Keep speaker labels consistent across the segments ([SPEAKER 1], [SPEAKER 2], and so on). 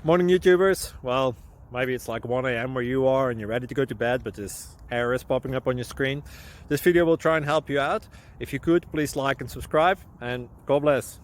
[SPEAKER 1] Morning, YouTubers. Well, maybe it's like 1 a.m. where you are and you're ready to go to bed, but this error is popping up on your screen. This video will try and help you out. If you could, please like and subscribe, and God bless.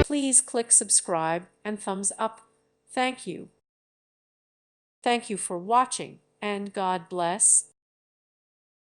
[SPEAKER 2] Please click subscribe and thumbs up. Thank you. Thank you for watching, and God bless.